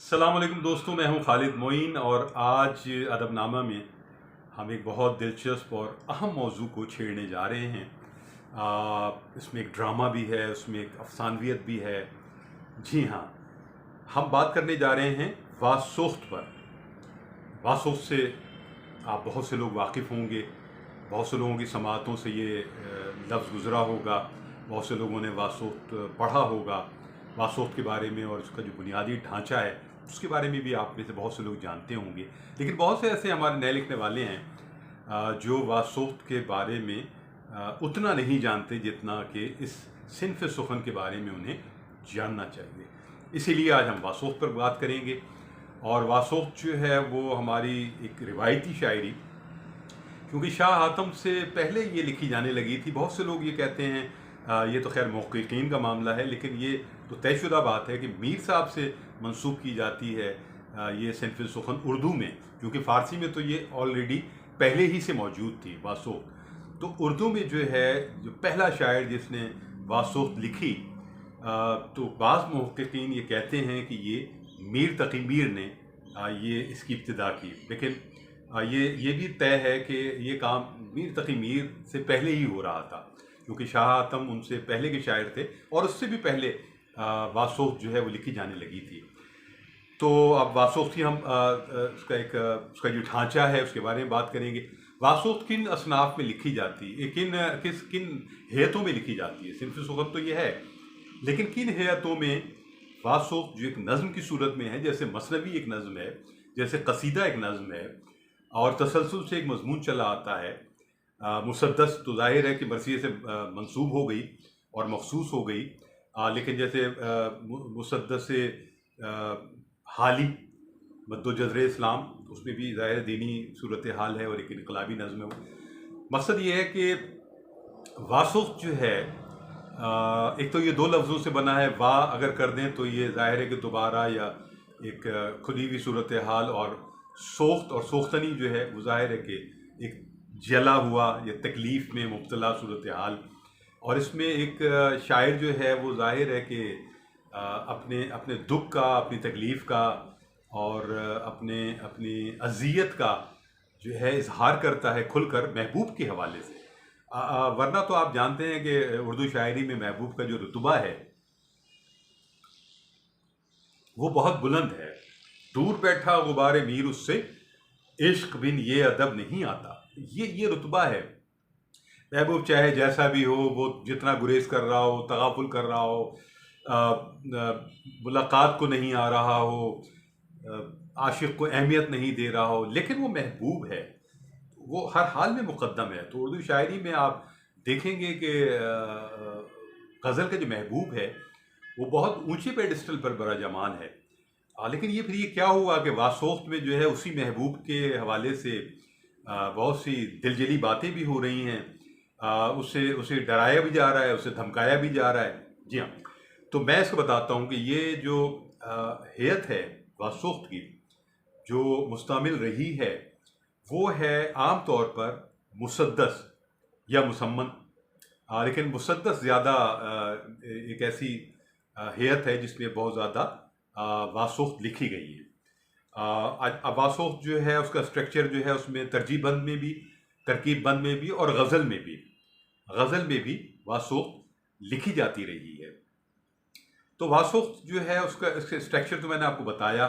अस्सलाम वालेकुम दोस्तों, मैं हूं खालिद मोइन और आज अदबनामा में हम एक बहुत दिलचस्प और अहम मौजू को छेड़ने जा रहे हैं। इसमें एक ड्रामा भी है, उसमें एक अफसानवियत भी है। जी हाँ, हम बात करने जा रहे हैं वासोख्त पर। वासोख्त से आप बहुत से लोग वाकिफ़ होंगे, बहुत से लोगों की समातों से ये लफ्ज़ गुज़रा होगा, बहुत से लोगों ने वासोख्त पढ़ा होगा। वासोख्त के बारे में और उसका जो बुनियादी ढांचा है उसके बारे में भी आप में से बहुत से लोग जानते होंगे। लेकिन बहुत से ऐसे हमारे नए लिखने वाले हैं जो वासोख्त के बारे में उतना नहीं जानते जितना कि इस सिन्फ़ सुखन के बारे में उन्हें जानना चाहिए। इसीलिए आज हम वासोख्त पर बात करेंगे। और वासोख्त जो है वो हमारी एक रिवायती शायरी, क्योंकि शाह आतम से पहले ये लिखी जाने लगी थी। बहुत से लोग ये कहते हैं, ये तो खैर मुहक्किकीन का मामला है, लेकिन ये तो तयशुदा बात है कि मीर साहब से मंसूब की जाती है ये सिन्फ़ सुखन उर्दू में, क्योंकि फ़ारसी में तो ये ऑलरेडी पहले ही से मौजूद थी वासोख्त। तो उर्दू में जो है, जो पहला शायर जिसने वासोख्त लिखी, तो बाज़ मुहक्किकीन ये कहते हैं कि ये मीर तकी मीर ने ये इसकी इब्तिदा की। लेकिन ये भी तय है कि ये काम मीर तकी मीर से पहले ही हो रहा था, क्योंकि शाह आतम उनसे पहले के शायर थे और उससे भी पहले वासोख्त जो है वो लिखी जाने लगी थी। तो अब वासोख्त की हम उसका जो ढांचा है उसके बारे में बात करेंगे। वासोख्त किन असनाफ में लिखी जाती है, किन हैतों में लिखी जाती है। सिन्फ़ सुखन तो ये है, लेकिन किन हैतों में वासोख्त जो एक नज़्म की सूरत में है, जैसे मसनवी एक नज़्म है, जैसे कसीदा एक नज़्म है और तसलसल से एक मजमून चला आता है। मुसद्दस तो ज़ाहिर है कि मरसिए से मंसूब हो गई और मखसूस हो गई, लेकिन जैसे मुसद्दस से हाली मद्दो जज़्र इस्लाम, उसमें भी ज़ाहिर दीनी सूरत हाल है और एक इनकलाबी नज़्म है। मकसद ये है कि वासोख्त जो है, एक तो ये दो लफ्ज़ों से बना है। वाह अगर कर दें तो ये ज़ाहिर है कि दोबारा या एक खुली हुई सूरत हाल, और सोख्त और सोख्तनी जो है वो ज़ाहिर है कि एक जला हुआ या तकलीफ़ में मुब्तला सूरत हाल। और इसमें एक शायर जो है वो ज़ाहिर है कि अपने अपने दुख का, अपनी तकलीफ़ का और अपनी अज़ियत का जो है इजहार करता है खुलकर महबूब के हवाले से। वरना तो आप जानते हैं कि उर्दू शायरी में महबूब का जो रुतबा है वो बहुत बुलंद है। दूर बैठा गुबारे मीर उससे, इश्क बिन ये अदब नहीं आता। ये रुतबा है। महबूब चाहे जैसा भी हो, वो जितना गुरेज कर रहा हो, तगाफुल कर रहा हो, मुलाकात को नहीं आ रहा हो, आशिक को अहमियत नहीं दे रहा हो, लेकिन वो महबूब है, वो हर हाल में मुक़द्दम है। तो उर्दू शायरी में आप देखेंगे कि गज़ल का जो महबूब है वो बहुत ऊंचे पेडिस्टल पर बराजमान है। लेकिन फिर ये क्या हुआ कि वासोख्त में जो है उसी महबूब के हवाले से बहुत सी दिलजली बातें भी हो रही हैं। उसे उसे डराया भी जा रहा है, उसे धमकाया भी जा रहा है। जी हाँ, तो मैं इसको बताता हूँ कि ये जो हैत है वासोख्त की, जो मुस्तमिल रही है, वो है आम तौर पर मुसद्दस या मुसम्मन। लेकिन मुसद्दस ज़्यादा एक ऐसी हैत है जिसमें बहुत ज़्यादा वासोख्त लिखी गई है। अब वासोख्त जो है उसका स्ट्रक्चर जो है उसमें तरजीह बंद में भी, तरकीब बंद में भी और गज़ल में भी वासोख्त लिखी जाती रही है। तो वासोख्त जो है उसका स्ट्रक्चर तो मैंने आपको बताया,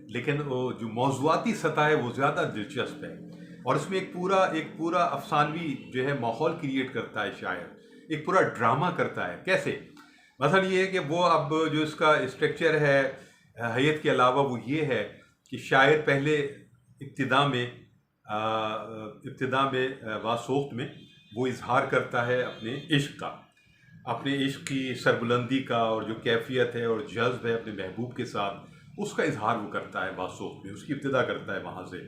लेकिन वो जो मौज़ूआती सतह है वो ज़्यादा दिलचस्प है और इसमें एक पूरा अफसानवी जो है माहौल क्रिएट करता है शायर, एक पूरा ड्रामा करता है। कैसे? मसलन ये है कि वो अब जो इसका स्ट्रक्चर है हैत के अलावा वो ये है कि शायर पहले इब्तिदा में वासोख्त में वो इजहार करता है अपने इश्क की सरबुलंदी का, और जो कैफियत है और जज्ब है अपने महबूब के साथ, उसका इजहार वो करता है वासोख्त में, उसकी इब्तिदा करता है वहाँ से।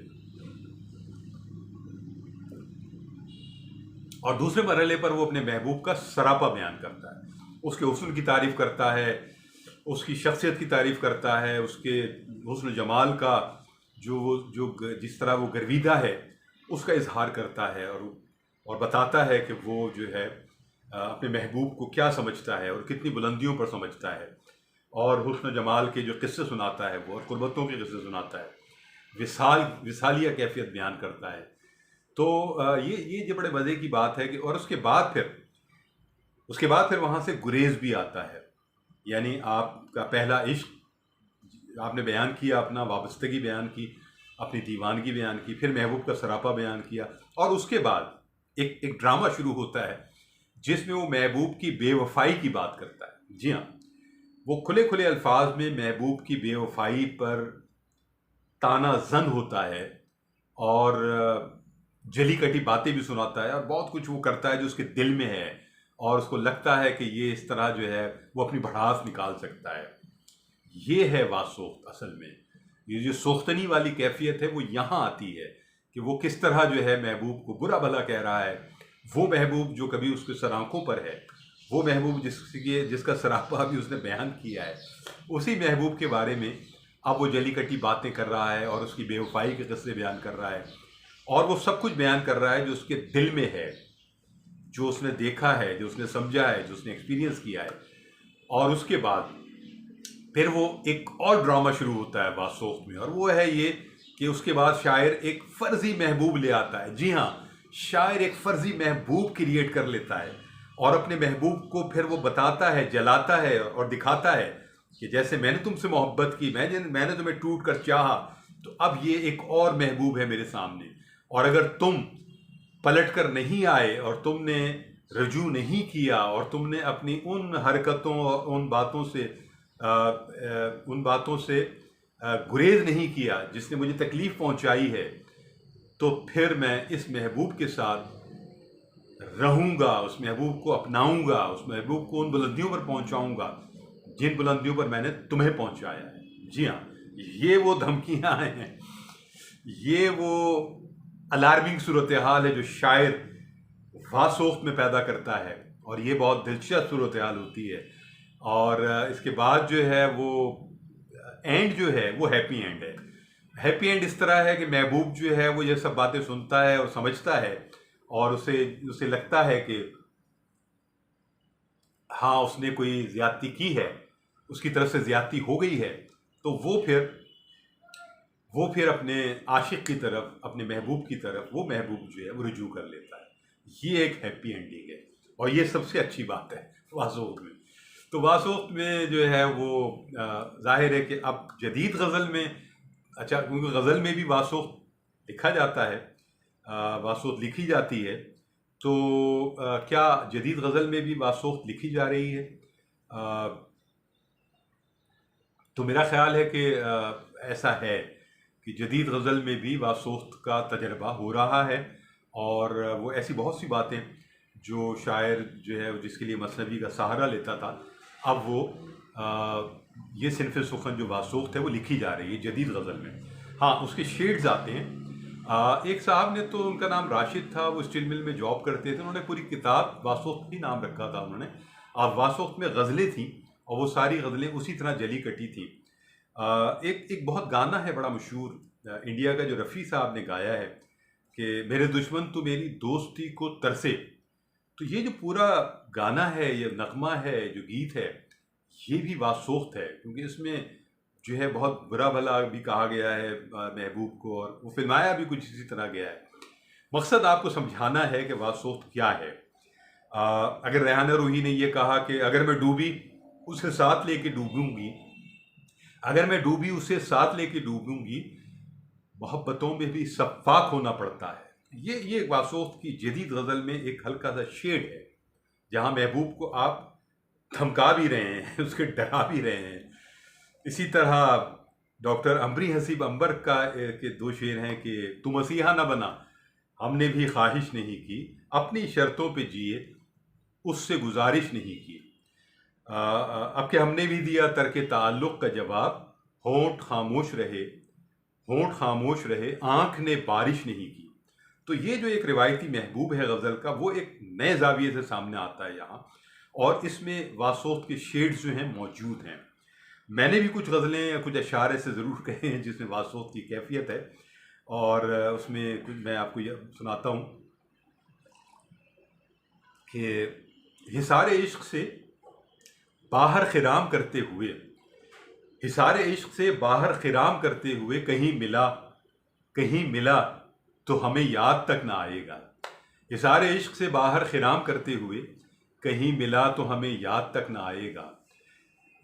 और दूसरे मरहले पर वो अपने महबूब का सरापा बयान करता है, उसके हुस्न की तारीफ़ करता है, उसकी शख्सियत की तारीफ़ करता है, उसके हुस्न जमाल का जिस तरह वो गर्विदा है उसका इजहार करता है, और बताता है कि वो जो है अपने महबूब को क्या समझता है और कितनी बुलंदियों पर समझता है। और हुस्न जमाल के जो किस्से सुनाता है वो, और कुर्बतों के किस्से सुनाता है, विसालिया कैफियत बयान करता है। तो ये जो बड़े मज़े की बात है कि और उसके बाद फिर वहाँ से गुरेज भी आता है। यानी आपका पहला इश्क आपने बयान किया, अपना वाबस्तगी बयान की, अपनी दीवानगी बयान की, फिर महबूब का सरापा बयान किया, और उसके बाद एक ड्रामा शुरू होता है जिसमें वो महबूब की बेवफाई की बात करता है। जी हाँ, वो खुले खुले अल्फाज में महबूब की बेवफाई पर ताना जन होता है, और जली कटी बातें भी सुनाता है, और बहुत कुछ वो करता है जो उसके दिल में है, और उसको लगता है कि ये इस तरह जो है वो अपनी भड़ास निकाल सकता है। ये है वासोख्त असल में। ये जो सोख्तनी वाली कैफियत है वो यहाँ आती है कि वो किस तरह जो है महबूब को बुरा भला कह रहा है। वो महबूब जो कभी उसके सराखों पर है, वो महबूब जिसका सरापा भी उसने बयान किया है, उसी महबूब के बारे में अब वो जली कटी बातें कर रहा है, और उसकी बेवफाई के किस्से बयान कर रहा है, और वो सब कुछ बयान कर रहा है जो उसके दिल में है, जो उसने देखा है, जो उसने समझा है, जो उसने एक्सपीरियंस किया है। और उसके बाद फिर वो एक और ड्रामा शुरू होता है वासोख्त में, और वो है ये कि उसके बाद शायर एक फर्जी महबूब ले आता है। जी हाँ, शायर एक फर्जी महबूब क्रिएट कर लेता है, और अपने महबूब को फिर वो बताता है, जलाता है, और दिखाता है कि जैसे मैंने तुमसे मोहब्बत की, मैंने तुम्हें टूट कर चाहा, तो अब ये एक और महबूब है मेरे सामने, और अगर तुम पलट कर नहीं आए, और तुमने रजू नहीं किया, और तुमने अपनी उन हरकतों और उन बातों से गुरेज नहीं किया जिसने मुझे तकलीफ़ पहुंचाई है, तो फिर मैं इस महबूब के साथ रहूँगा, उस महबूब को अपनाऊँगा, उस महबूब को उन बुलंदियों पर पहुंचाऊँगा जिन बुलंदियों पर मैंने तुम्हें पहुंचाया है। जी हाँ, ये वो धमकियाँ हैं, ये वो अलार्मिंग सूरत हाल है जो शायर वासोख्त में पैदा करता है, और ये बहुत दिलचस्प सूरत हाल होती है। और इसके बाद जो है वो एंड जो है वो हैप्पी एंड है। हैप्पी एंड इस तरह है कि महबूब जो है वो ये सब बातें सुनता है और समझता है, और उसे लगता है कि हाँ, उसने कोई ज़्यादती की है, उसकी तरफ से ज़्यादती हो गई है, तो वो फिर अपने आशिक की तरफ, अपने महबूब की तरफ, वो महबूब जो है वो रुजू कर लेता है। ये एक हैप्पी एंडिंग है, और ये सबसे अच्छी बात है वासोख्त में। तो वासोख्त में जो है वो जाहिर है कि अब जदीद गज़ल में, अच्छा, क्योंकि गज़ल में भी वासोख्त लिखा जाता है, वासोख्त लिखी जाती है, तो क्या जदीद गज़ल में भी वासोख्त लिखी जा रही है? तो मेरा ख़्याल है कि ऐसा है कि जदीद गज़ल में भी वासोख्त का तजर्बा हो रहा है, और वो ऐसी बहुत सी बातें जो शायर जो है जिसके लिए मसनवी का सहारा लेता था, अब वो ये सिनफ़ सुख़न जो वासोख्त है वो लिखी जा रही है जदीद गज़ल में। हाँ, उसके शेड्स आते हैं। एक साहब ने, तो उनका नाम राशिद था, वो स्टील मिल में जॉब करते थे, उन्होंने पूरी किताब वासोख्त ही नाम रखा था उन्होंने, और वासोख्त में गज़लें थीं, और वो सारी गज़लें उसी तरह जली कटी थी। एक बहुत गाना है बड़ा मशहूर, इंडिया का, जो रफ़ी साहब ने गाया है कि मेरे दुश्मन तो मेरी दोस्ती को तरसे। तो ये जो पूरा गाना है, ये नगमा है, जो गीत है, ये भी वासोख्त है, क्योंकि इसमें जो है बहुत बुरा भला भी कहा गया है महबूब को, और वो फिल्माया भी कुछ इसी तरह गया है। मकसद आपको समझाना है कि वासोख्त क्या है। अगर रेहाना रूही ने ये कहा कि अगर मैं डूबी उसे साथ लेके डूबूंगी, अगर मैं डूबी उसे साथ लेके डूबूंगी, मोहब्बतों में भी सफ़ाक होना पड़ता है। ये वासोख्त की जदीद गज़ल में एक हल्का सा शेड है, जहाँ महबूब को आप धमका भी रहे हैं, उसके डरा भी रहे हैं। इसी तरह डॉक्टर अमरी हसीब अंबर के दो शेर हैं कि तू मसीहा न बना, हमने भी ख्वाहिश नहीं की, अपनी शर्तों पे जिए, उससे गुजारिश नहीं की। अब के हमने भी दिया तर्क ताल्लुक़ का जवाब, होंठ खामोश रहे, होंठ खामोश रहे, आँख ने बारिश नहीं की। तो ये जो एक रिवायती महबूब है गज़ल का, वो एक नए ज़ाविये से सामने आता है यहाँ, और इसमें वासोख्त के शेड्स जो हैं मौजूद हैं। मैंने भी कुछ गज़लें या कुछ अशार ऐसे ज़रूर कहे हैं जिसमें वासोख्त की कैफियत है, और उसमें कुछ मैं आपको ये सुनाता हूँ कि हिसारे इश्क से बाहर खिराम करते हुए हिसारे इश्क से बाहर खिराम करते हुए कहीं मिला तो हमें याद तक ना आएगा। हिसारे इश्क से बाहर खिराम करते हुए कहीं मिला तो हमें याद तक ना आएगा।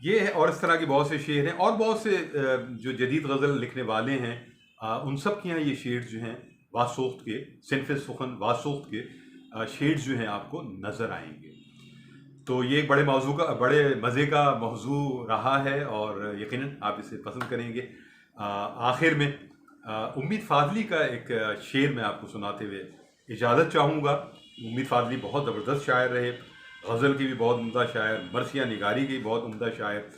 ये है, और इस तरह के बहुत से शेर हैं, और बहुत से जो जदीद गज़ल लिखने वाले हैं उन सब के यहाँ ये शेर जो हैं वासोख्त के, सिनफ़ सुखन वासोख्त के शेर जो हैं आपको नज़र आएंगे। तो ये एक बड़े मज़े का मौजू रहा है और यकीनन आप इसे पसंद करेंगे। आखिर में उम्मीद फ़ाज़ली का एक शेर मैं आपको सुनाते हुए इजाज़त चाहूँगा। उम्मीद फ़ाज़ली बहुत ज़बरदस्त शायर रहे, गज़ल की भी बहुत उम्दा शायर, मरसिया निगारी की बहुत उम्दा शायर,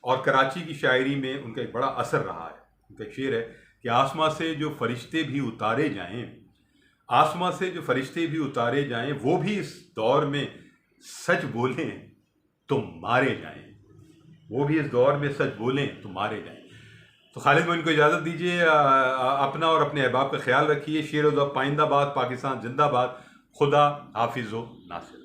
और कराची की शायरी में उनका एक बड़ा असर रहा है। उनका एक शेर है कि आसमां से जो फरिश्ते भी उतारे जाएं, आसमां से जो फरिश्ते भी उतारे जाएं, वो भी इस दौर में सच बोलें तो मारे जाएं, वो भी इस दौर में सच बोलें तो मारे जाएं। तो खालिद मोइन को इजाज़त दीजिए। अपना और अपने अहबाब का ख्याल रखिए। शेर व पाइंदाबाद, पाकिस्तान जिंदाबाद। खुदा हाफिज़ व नासिर।